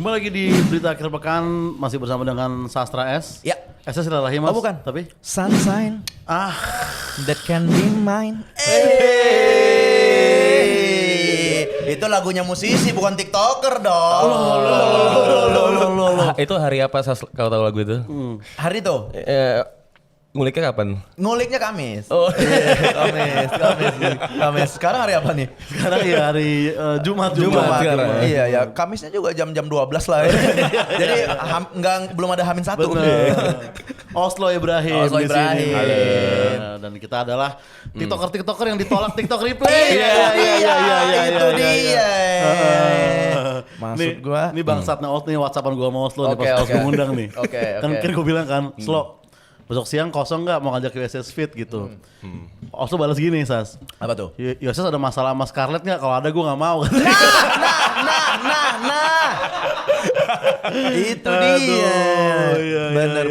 Kembali lagi di berita akhir pekan, masih bersama dengan Sastra S. Ya. S sudah lahir mas. Oh bukan. Tapi Sunshine that can be mine. Itu lagunya musisi bukan TikToker dong. Itu hari apa kalau tahu lagu itu? Hari tuh. Nguliknya kapan? Nguliknya Kamis. Oh. Kamis. Sekarang hari apa nih? sekarang ya hari Jumat. Iya ya, Kamisnya juga jam-jam 12 lah ya. Jadi belum ada Hamin 1. Oslo Ibrahim. Oslo di sini. Ibrahim. Halo. Dan kita adalah TikToker yang ditolak TikTok Replay. Iya, itu dia. Maksud gua. Ini bangsatnya nih WhatsAppan gua sama Oslo nih Oke, pas oke. gua ngundang nih. Oke. Kan gue bilang kan, Slo, besok siang kosong nggak mau ngajak USS Fit gitu. Oslo balas gini, Sas. Apa tuh? USS ada masalah sama Scarlett nggak? Kalau ada gue nggak mau. Nah. Itu dia. Iya, Bener.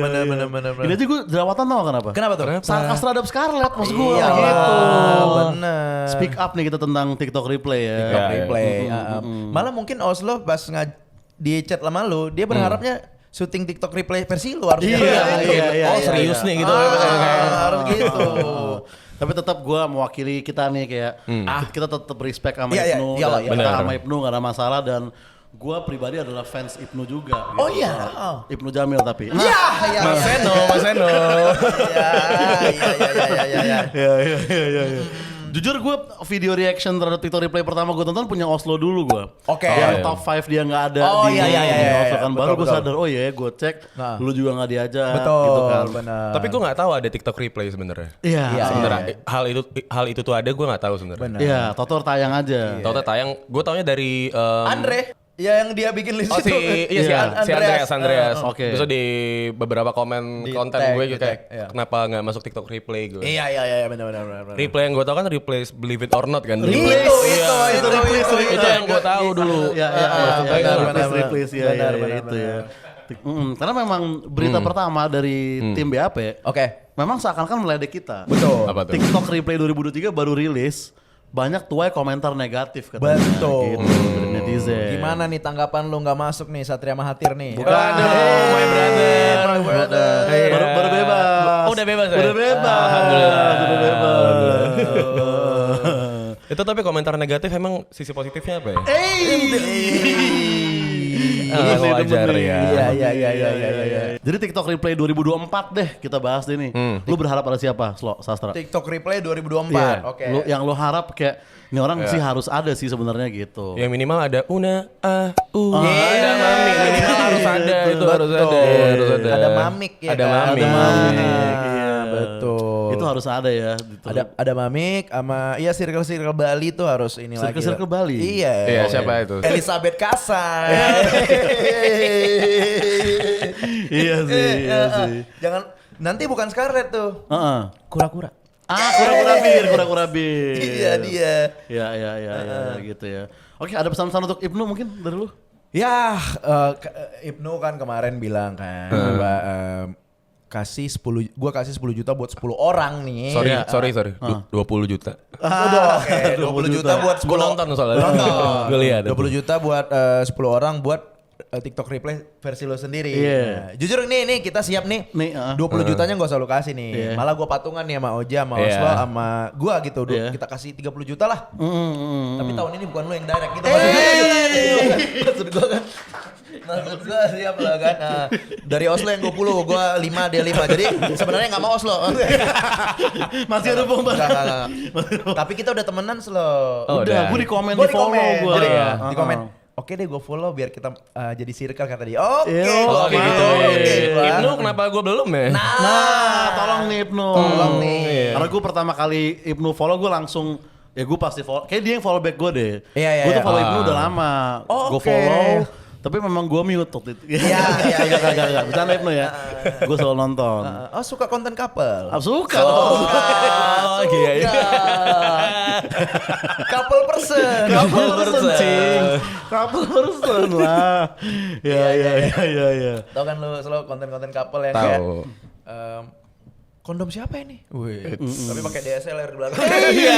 Ini aja gue jerawatan tau kenapa? Kenapa tuh? Sarkas terhadap Scarlett maksud gue Iya, gitu. bener. Speak up nih kita tentang TikTok Replay ya. TikTok replay. Malah mungkin Oslo pas di chat sama lu, dia berharapnya syuting TikTok replay versi lu harusnya. Iya. Oh serius nih gitu. Harus gitu. Tapi tetap gue mewakili kita nih kayak kita tetap respect sama Iya, Ibnu. iyalah, Dan kita benar. sama Ibnu gak ada masalah dan gue pribadi adalah fans Ibnu juga. Gitu. Oh iya. Ibnu Jamil tapi. Iya. Mas Seno. Iya. Jujur gue video reaction terhadap TikTok Replay pertama gue tonton punya Oslo dulu gue. Oke. Yang iya. top 5 dia nggak ada Oh, di iya. Oslo kan. Baru Betul, gue betul. sadar, oh iya gue cek, Nah. lu juga nggak diajak Betul, gitu kan. benar. Tapi gue nggak tahu ada TikTok replay sebenarnya. Iya. Sebenarnya hal itu tuh ada gue nggak tahu sebenarnya. Benar. Iya, Totor tayang aja. Tahu tayang, gue taunya dari Andre, ya yang dia bikin list Oh itu. si Andreas. Oke. Terus di beberapa komen Di konten tag, gue di gitu kayak tag, iya. kenapa nggak masuk TikTok replay gue. Iya, benar. Replay yang gue tahu kan replace Believe It or Not kan. Itu Itu yang gue tahu dulu. Iya, benar. replace ya, itu ya. Karena memang berita pertama dari tim BAP Oke. memang seakan-akan meledek kita. Betul. Apa tuh? TikTok Replay 2023 baru rilis, banyak tuai komentar negatif katanya. Betul. Gitu, dari netizen. Gimana nih tanggapan lu nggak masuk nih Satria Mahathir nih? Aduh, my brother. Baru bebas. Oh, udah bebas ya? Udah bebas. Alhamdulillah. Udah bebas. Itu tapi komentar negatif emang sisi positifnya apa ya? Wajar ya. Iya. Jadi TikTok Replay 2024 deh kita bahas deh nih. Lu berharap ada siapa, Slo, Sastra? TikTok replay 2024. Iya. Oke. Yang lu harap kayak ini orang sih harus ada sih sebenarnya gitu. Yang minimal ada una, Iya. ada mami, minimal harus ada itu harus ada. Ada mamik ya. Ada kan? mamik. Ada mamik. Iya. Betul. Itu harus ada ya. Gitu. ada mamik sama circle Bali tuh harus ini lagi. Circle Bali. Iya. Iya, siapa itu? Elizabeth Kasan. Iya sih. Jangan nanti bukan Scarlett tuh. Heeh. Kura-kura. Kura-kura bir. Iya dia. Ya, gitu ya. Oke, ada pesan-pesan untuk Ibnu mungkin dari lu? Ya, Ibnu kan kemarin bilang kan bahwa gua kasih 10 juta buat 10 orang nih. Sorry. 20 juta. Oke, 20 juta buat 10 Gue nonton soalnya. Gue lihat. 20 juta buat 10 orang buat TikTok replay versi lo sendiri. Iya. Nah, jujur nih kita siap nih. Nih, 20 jutanya gak usah lu kasih nih. Iya. Malah gua patungan nih sama Oja, sama Iya. Oslo, sama gua gitu. Iya. Kita kasih 30 juta lah. Tapi tahun ini bukan lu yang direct gitu. Maksud gua kan. Maksud gua siap lah kan. Nah, dari Oslo yang 20, gua 5, dia 5. Jadi sebenarnya gak mau Oslo. Masih ada bomba. Enggak. Tapi kita udah temenan Slo. Udah, gue di komen, Gua di follow gue. Jadi di komen. Oke deh gue follow biar kita jadi circle kata dia. Oke. Oke, gitu. Oke. Ibnu kenapa gue belum ya? Nah, tolong nih Ibnu. Tolong nih. Karena gue pertama kali Ibnu follow gue langsung ya gue pasti follow. Kayak dia yang follow back gue deh. Iya. Gue tuh follow Ibnu udah lama. Oh, Gue oke. follow. Tapi memang gue mute waktu itu. Iya. Gak. Bercanda Ibnu ya. Gue selalu nonton. Oh suka konten couple. Suka dong. Oh iya. Couple person. Couple person lah. Ya. Tahu kan lu selalu konten-konten couple yang Tahu. kayak kondom siapa ini? Wih, tapi pakai DSLR di belakang. Iya.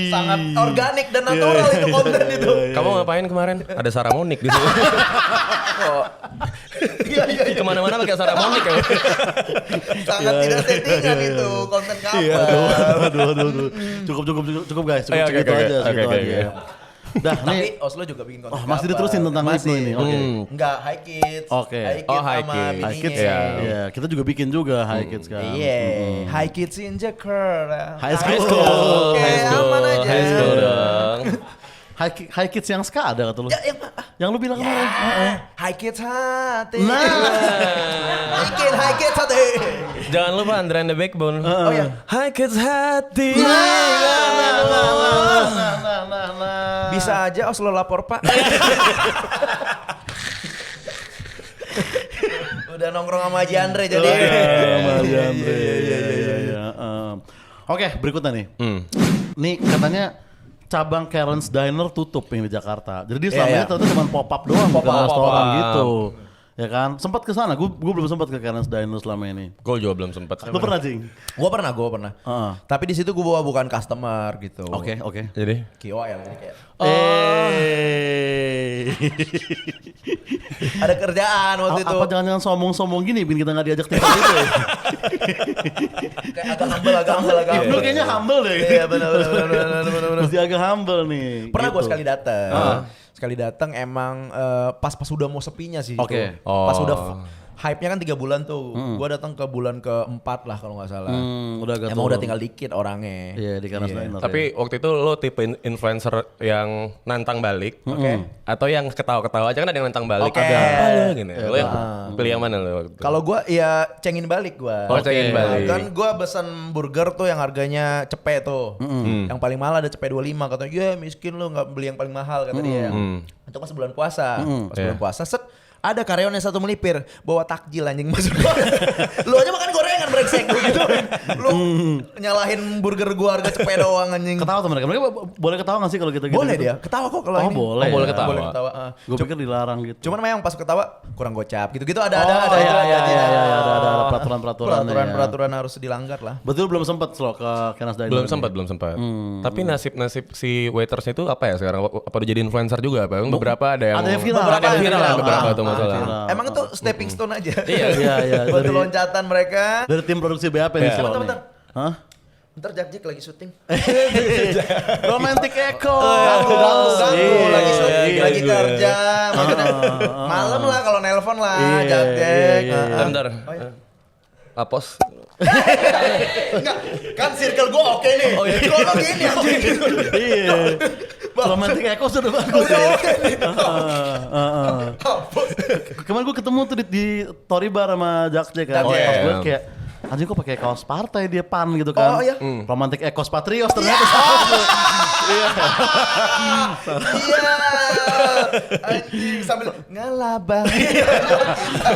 Sangat organik dan natural itu konten itu. Kamu ngapain kemarin? Ada Saramonik di sini. Iya. Kemana-mana pakai Saramonik ya. Sangat tidak settingan itu konten kamu. Aduh. Cukup guys. Cukup Oke, segitu oke, aja. oke, Segitu oke, aja. oke. Dah nih. Tapi Oslo juga bikin konten. Oh, masih kabar. diterusin tentang Masih. itu ini. Oke. Enggak, High Kids. Oke. High Kids Oh, High sama Kids. bininya. High Kids. Iya. Iya, kita juga bikin juga High Kids kan. Iya, High Kids in Jakarta. High School. Oke, High school, aman aja. high school dong. High Kids yang ska ada kata lu. Ya, Yang lu bilang kemarin. High Kids hati. Nah. Bikin High Kids hati. Jangan lupa Andre and the Backbone. Oh ya. High Kids Hati. Nah. Bisa aja Oslo lapor Pak. Udah nongkrong sama Haji Andre jadi. Oke, berikutnya nih. Nih katanya cabang Karen's Diner tutup yang di Jakarta. Jadi selama ini ternyata cuma pop up doang, bukan restoran gitu. Ya kan? Sempat ke sana. Gue belum sempat ke Karen's Diner selama ini. Gue juga belum sempat. Lu pernah, Jing? Gue pernah. Tapi di situ gue bawa bukan customer gitu. Oke. Jadi? KOL jadi kayak. Eh. Ada kerjaan waktu itu. Apa jangan-jangan sombong-sombong gini bikin kita nggak diajak tinggal gitu ya? Kayak agak humble. Lu kayaknya humble deh. Iya benar. Mesti agak humble nih. Pernah gue gitu. sekali datang emang pas udah mau sepinya sih. Oke. Itu. Pas udah hype-nya kan 3 bulan tuh. Gua datang ke bulan ke-4 lah kalau nggak salah. Udah agak Emang turun. udah tinggal dikit orangnya. Iya di Karen's Diner. Tapi waktu itu lo tipe influencer yang nantang balik, atau yang ketawa-ketawa aja kan ada yang nantang balik. Oke. Ada apa lo gini? Lo yang pilih yang mana lo waktu itu? Kalau gua ya cengin balik gua. Oh, cengin balik. Kan gua pesan burger tuh yang harganya cepet tuh. Yang paling mahal ada cepet 25 katanya. Ya miskin lu nggak beli yang paling mahal kata dia. Itu pas bulan puasa. Pas bulan puasa set ada karyawan yang satu melipir bawa takjil anjing masuk. Lu aja makan gorengan brengsek gitu. Lu nyalahin burger gua harga cepet doang anjing. Ketawa tuh mereka. Mereka boleh ketawa nggak sih kalau kita gitu? Boleh dia. Ketawa kok kalau ini. Boleh. Oh, boleh ya. ketawa. Boleh ketawa. Gue pikir dilarang gitu. Cuman memang pas ketawa kurang gocap gitu-gitu ada ada peraturan-peraturan. Peraturan harus dilanggar lah. Betul belum sempat lo ke Karen's Diner. Belum sempat. Tapi nasib si waitersnya itu apa ya sekarang? Apa udah jadi influencer juga? Apa? Beberapa ada yang viral. Ada yang viral lah beberapa tuh masalah. viral. Emang itu stepping stone aja. Iya. Buat loncatan mereka. Dari tim produksi BAP nih Slow nih. Bentar. Hah? Ntar Jack lagi syuting. Romantic Echo. Ganggu lagi syuting, Iya, lagi kerja. Makanya malam lah kalau nelpon lah Iya, Jack. Bentar. Apos. Enggak, kan circle gue oke nih. Oh iya. Kalau gini anjing. Iya. Romantic Echo sudah bagus ya. Kemarin gue ketemu tuh di Tory Bar sama Jack kan. Oh, Pas iya. gue kayak anjing kok pakai kaos partai dia pan gitu kan. Oh, iya. Romantic Echo Patrios ternyata. Iya. Anjing sambil ngelabah.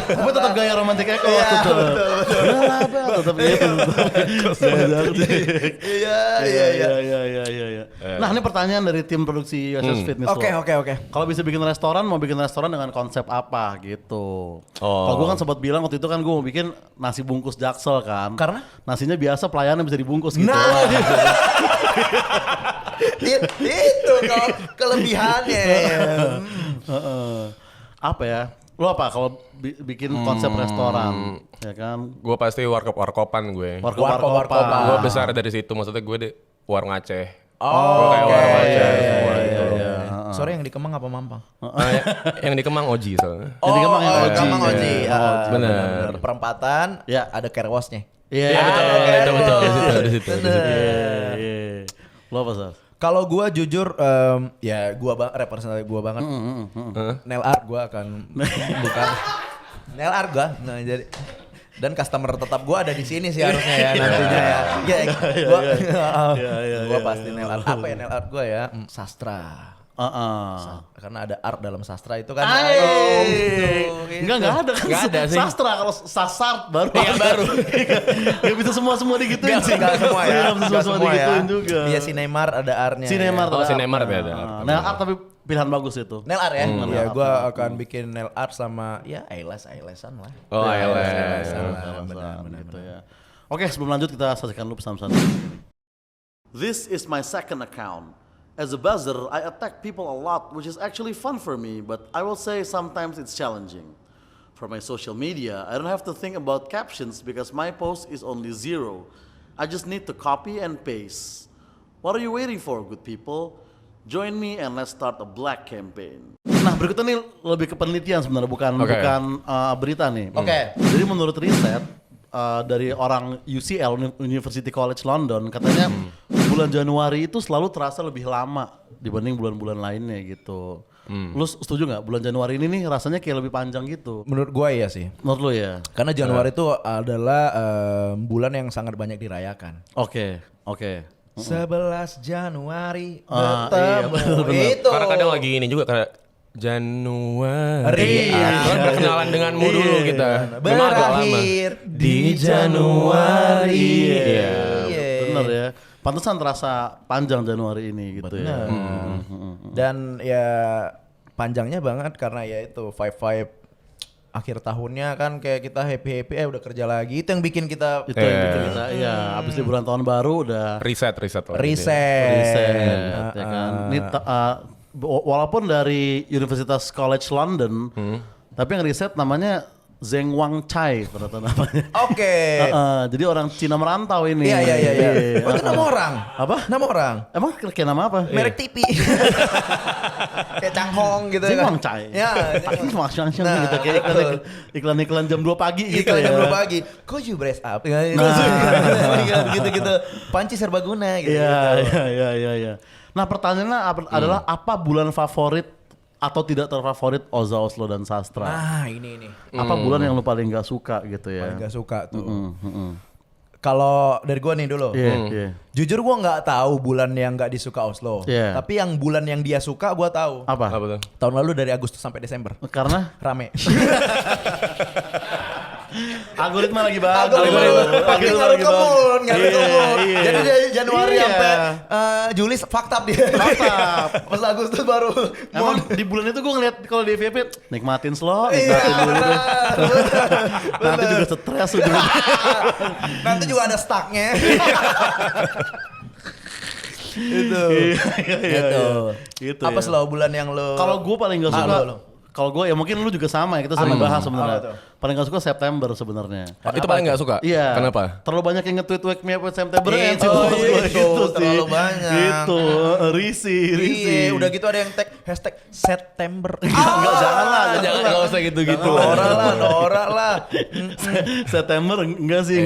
Gue tetap gaya Romantic Echo waktu itu. Ngelabah tetap gitu. Iya. Nah ini pertanyaan dari tim produksi USS Fitness. Oke. Kalau bisa bikin restoran, mau bikin restoran dengan konsep apa gitu. Oh. Kalau gue kan sempat bilang waktu itu kan gue mau bikin nasi bungkus Jaksel kan. Karena? Nasinya biasa pelayanan bisa dibungkus gitu. Nah, itu kelebihannya. Apa ya? Lo apa kalau bikin konsep restoran? Ya kan? Gue pasti warkop-warkopan gue. Warkop. Gue besar dari situ, maksudnya gue di warung Aceh. Oh, Kayak oke. warung Aceh semua gitu. Sore yang di Kemang apa Mampang? Yang di Kemang Oji soalnya. Jadi Kemang yang Oji. Kemang Oji. Bener. Perempatan, Ya. ada carewashnya. Iya betul. Di situ. Iya. Lo apa Sas? Kalau gua jujur, ya gua representatif gua banget. Nail art gua akan bukan nail art gua. Nah jadi dan customer tetap gua ada di sini sih harusnya ya nantinya ya. Gua pasti nail art. Apa ya nail art gua ya? Sastra. Karena ada art dalam sastra itu kan. Enggak ada kan. Nggak ada sih. Sastra kalau sasart baru. Iya, baru. Gak bisa semua digituin sih. Enggak semua ya. Gak bisa semua digituin juga. Iya si Neymar ada artnya. Sinemar. Oh, Sinemar ada. Nah, art tapi pilihan bagus itu. Nail art ya? Iya, gue akan bikin nail art sama ya eyelash-eyelasan lah. Oh, Benar benar. gitu ya. Oke, sebelum lanjut kita saksikan dulu pesan-pesan. This is my second account. As a buzzer, I attack people a lot, which is actually fun for me, but I will say sometimes it's challenging. For my social media, I don't have to think about captions because my post is only 0. I just need to copy and paste. What are you waiting for, good people? Join me and let's start a black campaign. Nah, berikutnya nih lebih ke penelitian sebenarnya, bukan berita nih. Oke. Jadi menurut riset dari orang UCL, University College London, katanya bulan Januari itu selalu terasa lebih lama dibanding bulan-bulan lainnya gitu. Lu setuju nggak? Bulan Januari ini nih rasanya kayak lebih panjang gitu. Menurut gua iya sih. Menurut lu ya? Karena Januari itu adalah bulan yang sangat banyak dirayakan. Oke. 11 Januari Iya, bertemu. bener. Itu. Karena kadang lagi ini juga kayak Januari. Iya. Kan berkenalan denganmu dulu kita. Memang agak lama. Berakhir di Januari. Iya. Bener ya. Pantesan terasa panjang Januari ini gitu ya. Dan ya panjangnya banget karena ya itu vibe akhir tahunnya kan kayak kita happy udah kerja lagi, itu yang bikin kita Itu yang bikin kita, iya, abis liburan tahun baru udah Riset. riset, ya kan. Ini walaupun dari Universitas College London, tapi yang riset namanya Zheng Wang Chai, ternyata namanya. Oke. Jadi orang Cina merantau ini. Iya. Oh, itu nama orang. Apa? Nama orang. Emang kayak nama apa? Merek TV. Kayak Changhong gitu Zheng kan. Wang Chai. Ya. Maksudnya Nah, gitu kayak iklan-iklan jam 2 pagi gitu Iklan ya. jam 2 pagi. Kok you brace up? Gitu-gitu. Panci serbaguna gitu. Iya. Nah, pertanyaannya adalah apa bulan favorit atau tidak terfavorit Oza, Oslo dan Sastra? Nah, ini. Apa bulan yang lu paling gak suka gitu ya? Paling gak suka tuh. Kalau dari gua nih dulu. Iya. Jujur gua nggak tahu bulan yang nggak disuka Oslo. Iya. Tapi yang bulan yang dia suka gua tahu. Apa? Apa tuh? Tahun lalu dari Agustus sampai Desember. Karena Rame. algoritma lagi bagus. Pakai ngaruh ke moon. Iya. Jadi dari Januari Iya. sampai Juli fakta dia. Fakta. Pas Agustus baru. Emang di bulan itu gue ngeliat kalau di FYP nikmatin slow, Iya, nikmatin dulu deh. bener. Nanti juga stres udah. Nanti juga ada stucknya. Itu. Iya. Gitu Apa ya. selalu bulan yang lo? Kalau gue paling gak suka, lo. kalau gue ya mungkin lu juga sama ya, kita sama bahas Apa sebenarnya. tuh? Paling gak suka September sebenarnya. Itu paling nggak suka? Iya. Kenapa? Terlalu banyak yang nge-tweet Wake Me Up with September. Itu, terlalu banyak. Gitu, risi. Iya, udah gitu ada yang tag hashtag September. Enggak, jangan lah. Jangan usah gitu-gitu. Norak lah. September enggak sih.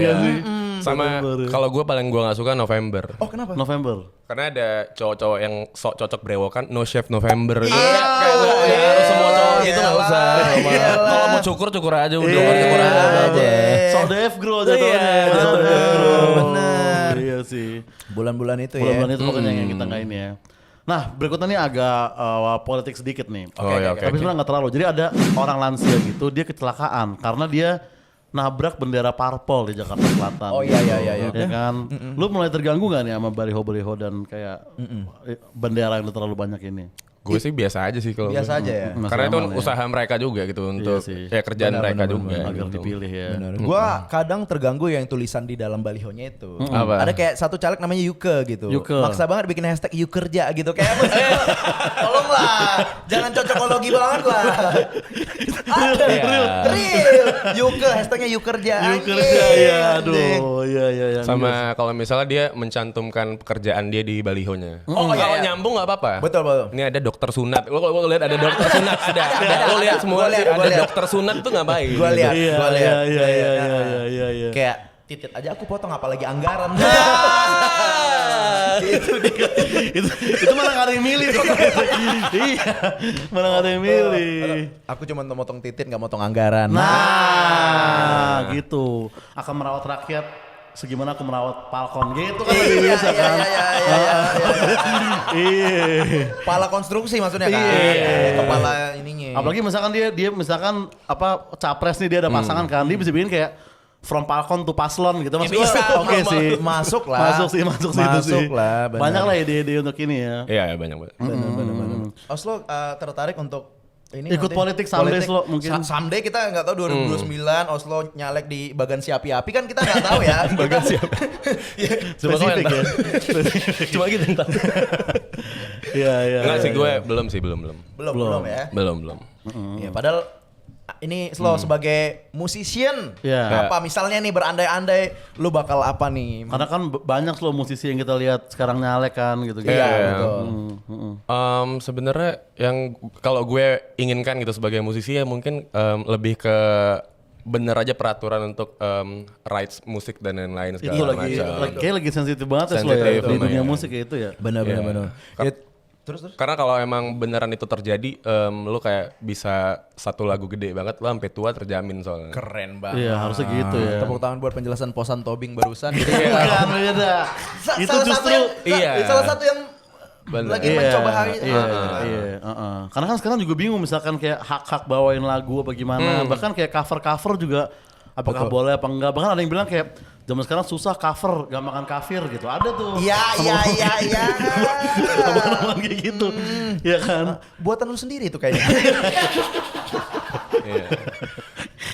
Sama September. kalau gue paling gue nggak suka November. Oh, kenapa? November. Karena ada cowok-cowok yang sok cocok brewokan no shave November. Iya. Kayak harus semua cowok gitu nggak usah. Iyalah. Kalau mau cukur aja udah. Cukur Iya. aja. So Dave Grow jatuhnya. Iya, bener. Iya sih. Bulan-bulan itu ya. Bulan-bulan itu pokoknya yang kita nggak ini ya. Nah, berikutnya nih agak politik sedikit nih. Oke. Tapi sebenarnya nggak terlalu. Jadi ada orang lansia gitu, dia kecelakaan karena dia nabrak bendera parpol di Jakarta Selatan. Oh iya. Ya kan. Lu mulai terganggu gak nih sama baliho-baliho dan kayak bendera yang terlalu banyak ini? Gue sih biasa aja sih kalau. Biasa aja ya. Masih Karena itu aman ya. usaha mereka juga gitu untuk sih. ya kerjaan mereka juga. Agar gitu. dipilih ya. Gua kadang terganggu yang tulisan di dalam balihonya itu. Apa? Ada kayak satu caleg namanya Yuke gitu. Yuke. Maksa banget bikin hashtag Yukerja gitu. Kayak tolonglah, jangan cocokologi banget lah. Ada real. Yuke, hashtagnya Yukerja. Yuk kerja ya, aduh, iya. Sama kalau misalnya dia mencantumkan pekerjaan dia di balihonya. Oh, Kalau iya. nyambung nggak apa-apa. Betul. Ini ada dokter sunat. Lo kalau lihat ada dokter sunat sudah. Lo lihat semua Gua lihat. ada dokter sunat tuh ngapain? Gua lihat. Iya. Kayak titit aja aku potong apalagi anggaran. itu malah gak ada yang milih tuh. Iya, malah gak ada yang milih. Aku cuma motong titit nggak motong anggaran. Nah, gitu. Akan merawat rakyat segimana aku merawat Falcon gitu kan lebih bisa kan. Iya. Kepala konstruksi maksudnya kan. Iya. Kepala ininya. Apalagi misalkan dia misalkan apa capres nih dia ada pasangan kan, dia bisa bikin kayak from Falcon to Paslon gitu. Maksud bisa. gua, oke sih. Masuk lah. Masuk sih itu sih. Masuk lah, benar. Banyak lah ide-ide untuk ini ya. Iya banyak banget. Benar. Oslo tertarik untuk Ikut nanti politik someday Oslo mungkin. Someday kita nggak tahu 2029 Oslo nyalek di bagan si api-api kan kita nggak tahu ya. Bagan siapa? Spesifik ya. Cuma gitu entar. Iya. Enggak sih gue belum Belum ya. Belum. Ya, padahal ini Slow sebagai musician, Iya. apa misalnya nih berandai-andai lu bakal apa nih? Karena kan banyak loh musisi yang kita lihat sekarang nyalek kan gitu. Iya, betul. Sebenarnya yang kalau gue inginkan gitu sebagai musisi ya mungkin lebih ke bener aja peraturan untuk rights musik dan lain-lain Itu segala lagi macam. kayak lagi sensitif banget ya Slow ya Sensitif, di dunia lumayan. musik ya itu ya. Benar. Ya, terus. Karena kalau emang beneran itu terjadi, lu kayak bisa satu lagu gede banget, lu sampai tua terjamin soalnya. Keren banget. Iya harusnya gitu ya. Tepuk tangan buat penjelasan Posan Tobing barusan. Jadi Bukan beda. Itu justru salah satu yang Bener. lagi mencoba hari Iya. Karena kan sekarang juga bingung misalkan kayak hak bawain lagu apa gimana. Bahkan kayak cover juga apakah boleh apa enggak. Bahkan ada yang bilang kayak zaman sekarang susah cover, gampangkan kafir gitu. Ada tuh. Iya. Teman-teman kayak gitu. Iya kan? Buatan lu sendiri tuh kayaknya. Iya.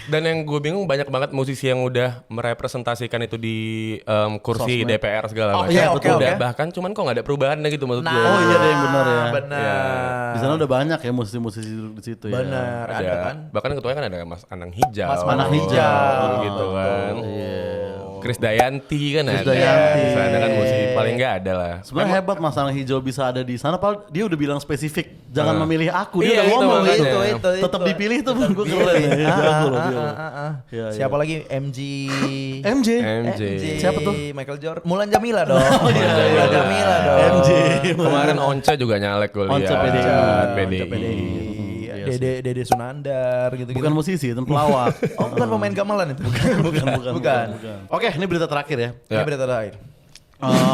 Dan yang gue bingung banyak banget musisi yang udah merepresentasikan itu di kursi Sosmed. DPR segala Oh, macam. iya, oke. Udah bahkan cuman kok nggak ada perubahannya gitu menurut gue. Oh iya deh yang benar ya. Benar. Di sana udah banyak ya musisi-musisi di situ ya. Benar, ada kan. Bahkan ketuanya kan ada Mas Anang Hijau. Mas Anang Hijau. gitu kan. Iya. Chris Dayanti kan Chris ada. Dayanti. Di sana kan musisi paling nggak ada lah. Sebenarnya hebat Mas Anang Hijau bisa ada di sana, padahal dia udah bilang spesifik jangan memilih aku. Dia Iya, udah itu ngomong makanya. gitu. Tetap dipilih tuh gue keren ya. Jago loh dia. Iya, Siapa lagi? MJ. MJ. Siapa tuh? Michael Jordan. Mulan Jamila dong. Mulan Jamila dong. MJ. Kemarin Once juga nyalek gue lihat. Once PDI. PDI. Dede Sunandar gitu-gitu. Bukan musisi, itu pelawak. Oh, bukan pemain gamelan itu. Bukan. Oke, ini berita terakhir ya. Ini berita terakhir.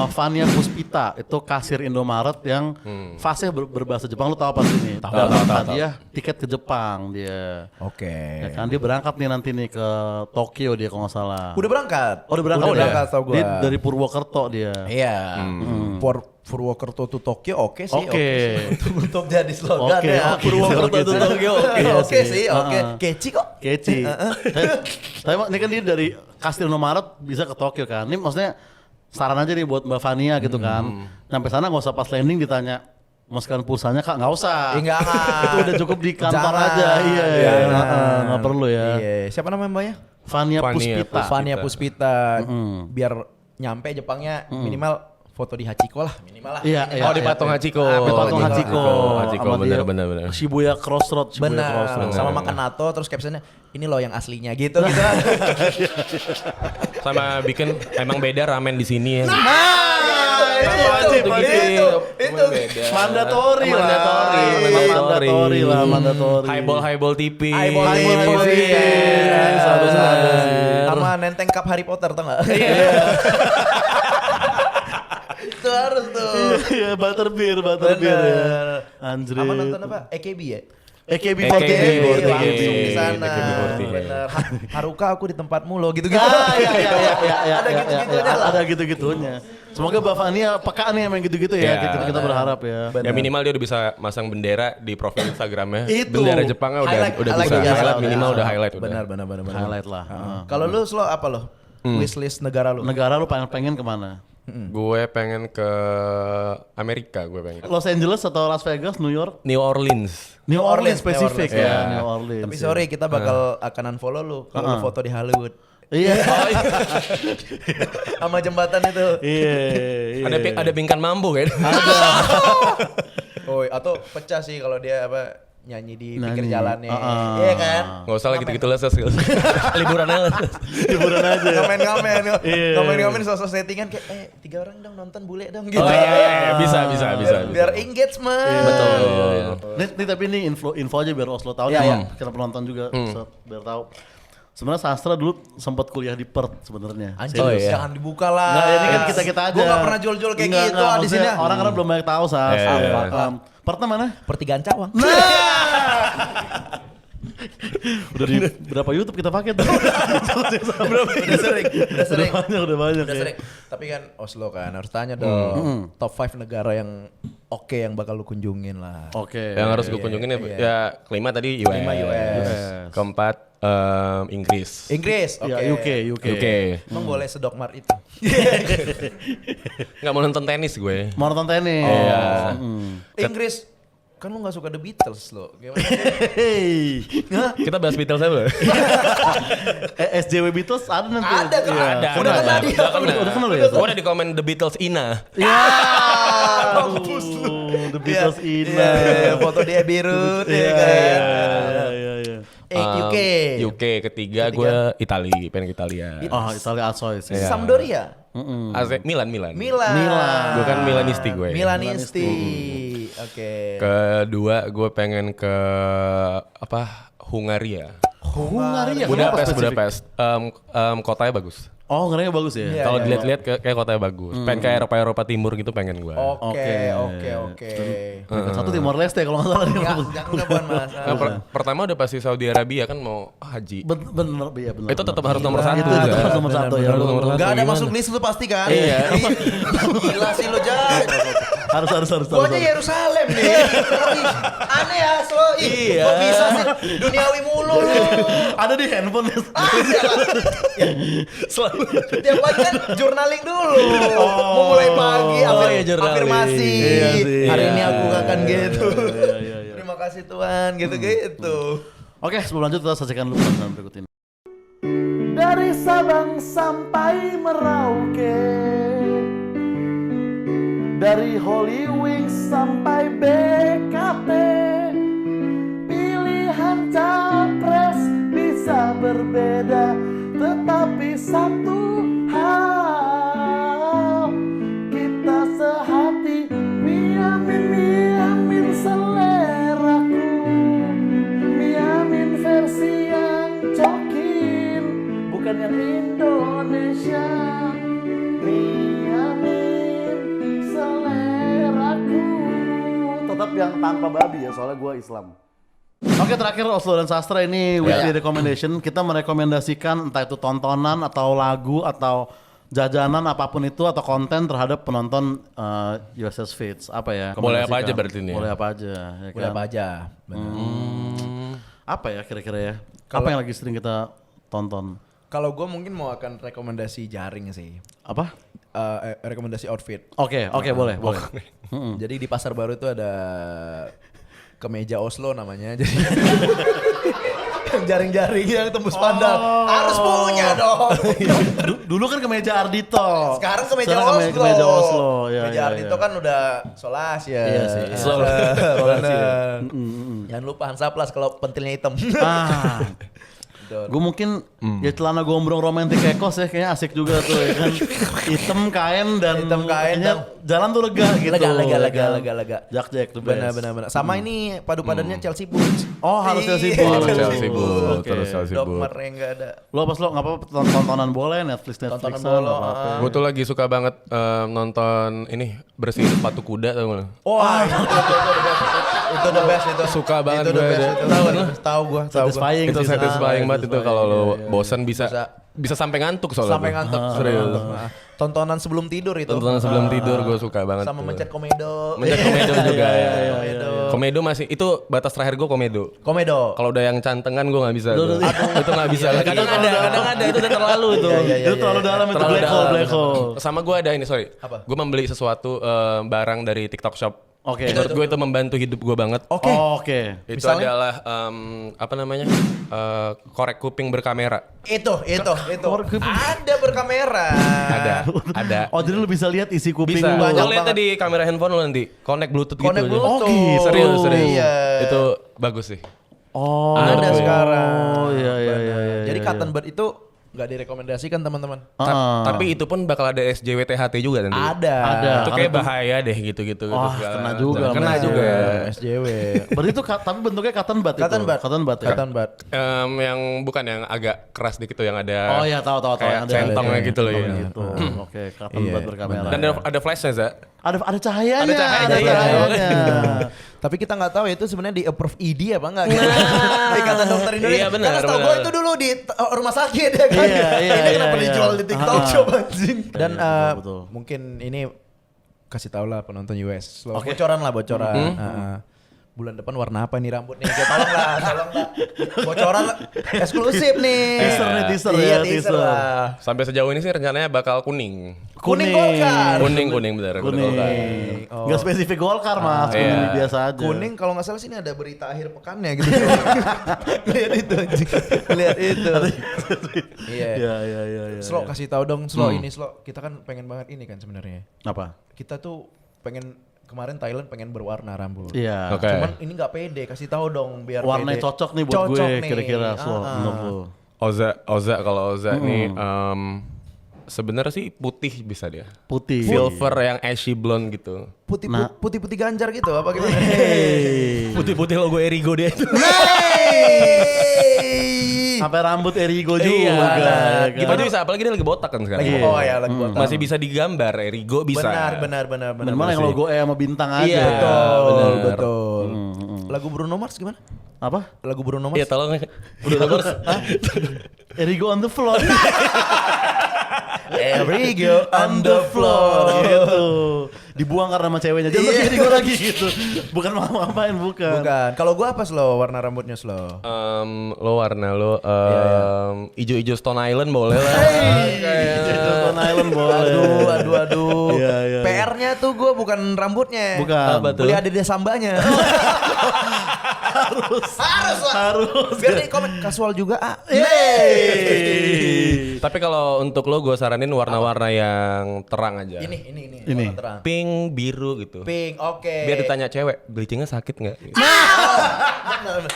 Fania Puspita itu kasir Indomaret yang fasih berbahasa Jepang. Lu tahu apa sih ini? Tahu. Dia tiket ke Jepang dia. Oke. Ya kan dia berangkat nih nanti nih ke Tokyo dia kalau nggak salah. Udah berangkat. Oh udah berangkat. Udah berangkat tau gue. Dia dari Purwokerto dia. Iya. Purwokerto to Tokyo oke sih. Oke. Untuk jadi slogan Oke, ya. oke. Purwokerto to Oke. Tokyo. Oke sih. Oke. Keci kok. Keci. Tapi ini kan dia dari kasir Indomaret bisa ke Tokyo kan. Ini maksudnya saran aja nih buat Mbak Fania gitu kan. Sampai sana nggak usah pas landing ditanya masukkan pulsanya Kak, nggak usah. Enggak. Itu udah cukup di kantor Jangan. aja. Iya. Jangan. Nggak perlu ya. Iya. Siapa namanya mbaknya? Fania Fania Puspita. Fania Puspita. Biar nyampe Jepangnya minimal foto di Hachiko lah minimal lah. Iya, Minimal Oh di ya. Patung Hachiko. Di Patung Hachiko. Hachiko Sama dia benar. Shibuya Crossroad. Benar. Sama makan natto terus captionnya ini loh yang aslinya gitu gitu kan. Sama bikin emang beda ramen di sini ya. Itu wajib, itu. Mandatory lah. Highball TV. Highball Highball TV. TV. Harus ada sih. Sama nenteng cup Harry Potter tau gak? Itu harus tuh. Iya, butterbeer ya. Anjir. Sama nonton apa? AKB ya? AKB48. Langsung di sana. AKB48. Bener. Haruka aku di tempatmu loh gitu-gitu. Ada Ada gitu-gitunya lah. Ada gitu-gitunya. Semoga Mbak Fania peka nih emang gitu-gitu ya. Ya. Kita berharap ya. Ya minimal dia udah bisa masang bendera di profil Instagramnya. Itu. Bendera Jepangnya udah Highlight, bisa highlight ya. highlight minimal udah highlight udah. Benar. Highlight lah. Kalau lu slow apa lo? Wishlist negara lu? Negara lu pengen kemana? Gue pengen ke Amerika, gue pengen. Los Angeles atau Las Vegas, New York? New Orleans. New Orleans spesifik Orleans. ya. Iya. New Orleans. Tapi sorry kita bakal akan unfollow lu kalau lu foto di Hollywood. Iya. Sama jembatan itu. Iya. Ada bingkan mambo kan? Oh, atau pecah sih kalau dia apa nyanyi di pinggir Nyanyi. jalannya. Iya kan? Gak usah lah gitu-gitu lah, Ses. Liburan aja. Hiburan aja. Ngamen sosok settingan kayak 3 orang dong nonton bule dong gitu. Oh iya, bisa. Biar engagement. Betul. Nih tapi ini info aja biar Oslo tahu Iya, nih. iya. Kita penonton juga biar tahu. Sebenarnya Sastra dulu sempat kuliah di Perth sebenarnya. Anjir, Oh, iya. jangan dibuka lah. Nggak, ini kan kita aja. Gue gak pernah jual-jual kayak Nggak, gitu nggak, di maksudnya sini. orang karena belum banyak tahu Sas. Iya. Perth mana? Pertigaan Cawang. Udah di berapa YouTube kita pakai tuh? Udah sering. Udah banyak Udah ya. sering. Tapi kan Oslo kan harus tanya dong. Top 5 negara yang oke yang bakal lu kunjungin lah. Oke. Yang harus gue kunjungin ya kelima tadi US. Kelima US. Keempat Inggris. Inggris, oke. Ya, UK. UK. Emang boleh sedokmar itu? Nggak mau nonton tenis gue. Mau nonton tenis. Iya. Inggris, kan lu gak suka The Beatles lo. Gimana? Hey. Kita bahas Beatles aja boleh? SJW Beatles ada nanti. Ada kan? Iya. Ada. Udah Ada. kena dia. Udah kena lo ya? Gue udah di komen The Beatles Ina. Ya. The Beatles Ina. Iya, foto dia biru Iya, kan. iya. UK. UK ketiga gue Itali, pengen ke Italia. Oh, Italia Asoy sih. Sampdoria. AC Milan. Milan. Gue kan Milanisti gue. Milanisti. Oke. Kedua gue pengen ke Hungaria. Hungaria. Budapest. Kotanya bagus. Oh, Hungaria bagus ya. Iya. Kalau dilihat-lihat kayak kotanya bagus. Pengen kayak Eropa Timur gitu pengen gue. Oke. Peringkat satu Timor Leste kalau nggak salah dia. Enggak bukan Mas. Pertama udah pasti Saudi Arabia kan mau haji. Bener, iya bener. Itu tetap harus nomor satu. Itu Jar. harus nomor satu ya. Harus nomor satu. Enggak ada Gimana? masuk list lu pasti kan? Iya. Gila sih lu, Jan. Harus. Gua aja Yerusalem nih. Aneh ya, Slo. Iya. Kok bisa sih duniawi mulu lu? Ada di handphone. Selalu. Tiap pagi kan journaling dulu. Mau mulai pagi iya, journaling. afirmasi. Iya sih. Hari ini aku akan gitu. Iya. Terima kasih Tuhan, gitu-gitu. Oke, sebelum lanjut kita saksikan dulu program berikut ini. Dari Sabang sampai Merauke, dari Holy Wings sampai BKT, pilihan capres bisa berbeda, tetapi satu hal, kita sehati, miamin seleraku, miamin versi yang cokin, bukan yang Indonesia, miamin seleraku, tetap yang tanpa babi ya, soalnya gue Islam. Oke, terakhir Oslo dan Sastra ini weekly recommendation. Kita merekomendasikan entah itu tontonan atau lagu atau jajanan apapun itu atau konten terhadap penonton USS Fits. Apa ya? Boleh apa aja Rekomendasikan. berarti ini ya? Boleh apa aja. Ya Boleh kan? apa aja. Apa ya kira-kira ya? Apa yang lagi sering kita tonton? Kalau gue mungkin mau akan rekomendasi jaring sih. Apa? Rekomendasi outfit. Oke, boleh. Jadi di Pasar Baru itu ada kemeja Oslo namanya. Jadi yang jaring-jaring yang tembus pandang harus punya dong. Dulu kan kemeja Ardito. Sekarang kemeja Sekarang Oslo. Kemeja Oslo. Ya, Kemeja Ardito kan udah solas ya. Iya sih. Bener. Jangan lupa Hansaplas kalau pentilnya hitam. Gue mungkin ya celana gombrong romantis ekos ya, kayaknya asik juga tuh ya kan. Hitam kain dan kayaknya jalan tuh lega gitu. Lega. Jack the best. Benar. Sama ini padu-padannya Chelsea Boots. Oh, harus Chelsea Iya, Boots. Chelsea Boots. Oke. Terus Chelsea Boots. Dogmer yang nggak ada. Lo pas lo nggak apa-apa tontonan boleh Netflixan Tontonan bola, apa-apa. Gue tuh lagi suka banget nonton ini bersihin sepatu kuda tau gak? Wah, itu the best itu. Suka banget Itu the gue. best itu. Tahu gua. Satisfying Itu sih, satisfying banget itu kalau lo Iya. bosan bisa sampai ngantuk soalnya. Sampai tuh. ngantuk. Serius. Nah, tontonan sebelum tidur itu. Tontonan sebelum tidur gue suka banget. Sama tuh. mencet komedo. Mencet komedo juga ya. Komedo. Komedo masih itu batas terakhir gue komedo. Komedo. Kalau udah yang cantengan gue nggak bisa. tuh. Iya. Itu nggak bisa. Kadang ada itu udah terlalu tuh. Itu terlalu dalam, itu Terlalu black hole. Sama gue ada ini Apa? Gue membeli sesuatu barang dari TikTok Shop. Oke. Menurut gue itu membantu hidup gue banget. Oke. Itu Misalnya? adalah apa namanya korek kuping berkamera. Itu. Ada berkamera. Ada. Oh, jadi lo bisa lihat isi kuping Bisa. lo. Banyak Lo lihatnya banget. di kamera handphone lo nanti. Connect Bluetooth Connect gitu. Bluetooth. Oh, gitu. Serius. Iya. Itu bagus sih. Oh, Ada Bener. sekarang. Oh, iya. Jadi cotton bud itu nggak direkomendasikan teman-teman. Tapi itu pun bakal ada SJWTHT juga nanti. Ada. Itu kayak bahaya deh gitu-gitu. Wah, segala kena macam. juga. Kena Mas. juga. SJW. Berarti itu tapi bentuknya cotton bud itu. Cotton bud. Cotton bud ya. Cotton bud. Yang bukan yang agak keras dikit tuh yang ada. Oh iya, tahu. Kayak Yang ada centongnya gitu loh ya. Gitu. Oke, cotton bud berkamera. Dan ada flashnya, Za. Ada cahayanya. Ada cahayanya, iya. cahayanya. Tapi kita nggak tahu itu sebenarnya di approve ID apa enggak gitu. Ikatan Dokter Indonesia. Iya, benar, Karena setahu gue benar. itu dulu di rumah sakit ya kan. Iya, Ini kenapa iya. dijual di TikTok coba anjing. Dan Iya, betul. mungkin ini kasih tahu lah penonton US. Bocoran lah bocoran. Bulan depan warna apa nih rambut nih? Tolong lah. Bocoran eksklusif nih. Teaser Iya, ya, teaser lah. Sampai sejauh ini sih rencananya bakal kuning. Kuning Golkar. Kuning bener. Kuning. Oh. Gak spesifik Golkar mas, Iya. kuning biasa aja. Kuning kalau nggak salah sini ada berita akhir pekannya gitu. Lihat itu anjing. Lihat itu. Iya. Iya. Slow kasih tahu dong Slow ini Slow. Kita kan pengen banget ini kan sebenarnya. Apa? Kita tuh pengen kemarin Thailand pengen berwarna rambut. Iya. Oke. Cuman ini nggak pede, kasih tahu dong biar Warnanya pede. cocok nih buat Cocok gue nih. kira-kira Slow, menurut lu. Oza kalau Oza nih sebenarnya sih putih bisa dia. Putih. Silver yang ashy blonde gitu. Putih ganjar gitu apa gimana? Putih-putih logo Erigo dia itu. Sampai rambut Erigo juga. Iya. ya kan? Gimana bisa apalagi dia lagi botak kan sekarang. Lagi oh ya lagi buat Masih bisa digambar Erigo bisa. benar. Bener-bener yang logo E sama bintang aja. Iya. Betul, benar. betul. Lagu Bruno Mars gimana? Apa? Lagu Bruno Mars. Iya tolong. Udah terus. Erigo on the floor. Erigo on the floor. gitu. Dibuang karena sama ceweknya. Jangan Iya. Erigo lagi gitu. Bukan mau ngapain, bukan. Bukan. Kalau gua apa Slow? Warna rambutnya Slow. Lo warna lo ijo-ijo Stone Island boleh lah. Stone Island boleh. Aduh. Iya. PR-nya tuh gua bukan rambutnya. Bukan. Apa tuh? Beli Adidas Sambanya. Harus. Biar di komen kasual juga. Tapi kalau untuk lo gue saranin warna-warna yang terang aja. Ini. Ini. warna terang. Pink, biru gitu. Pink, oke. Biar ditanya cewek, bleachingnya sakit nggak?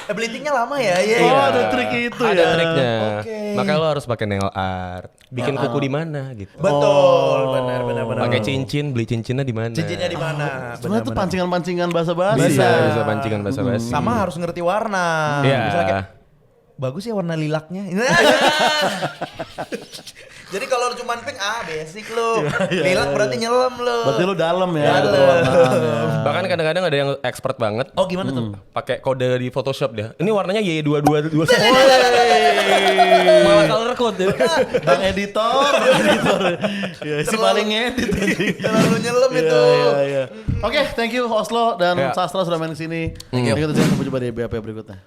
Bleachingnya lama ya? Iya. Oh, ada trik itu Ada ya. triknya. Oke. Makanya lo harus pakai nail art. Bikin kuku di mana gitu. Betul, benar. Pakai cincin, beli cincinnya di mana? Cincinnya di mana? Sebenarnya tuh pancingan-pancingan basa-basi. Bisa pancingan basa-basi. Sama harus ngerti warna. Iya. Misalnya kayak, bagus ya warna lilaknya. Jadi kalau cuma pink, basic lo. Lilak berarti nyelam lo. Berarti lu dalam ya. Dalam. Warnanya. Bahkan kadang-kadang ada yang expert banget. Oh gimana tuh? Pakai kode di Photoshop dia. Ini warnanya Y2221. Malah color code ya. Bang editor. Ya, si paling ngedit. Terlalu nyelam itu. Iya. Oke, thank you Oslo dan Iya. Sastra sudah main di sini. Kita sampai jumpa di BAP berikutnya.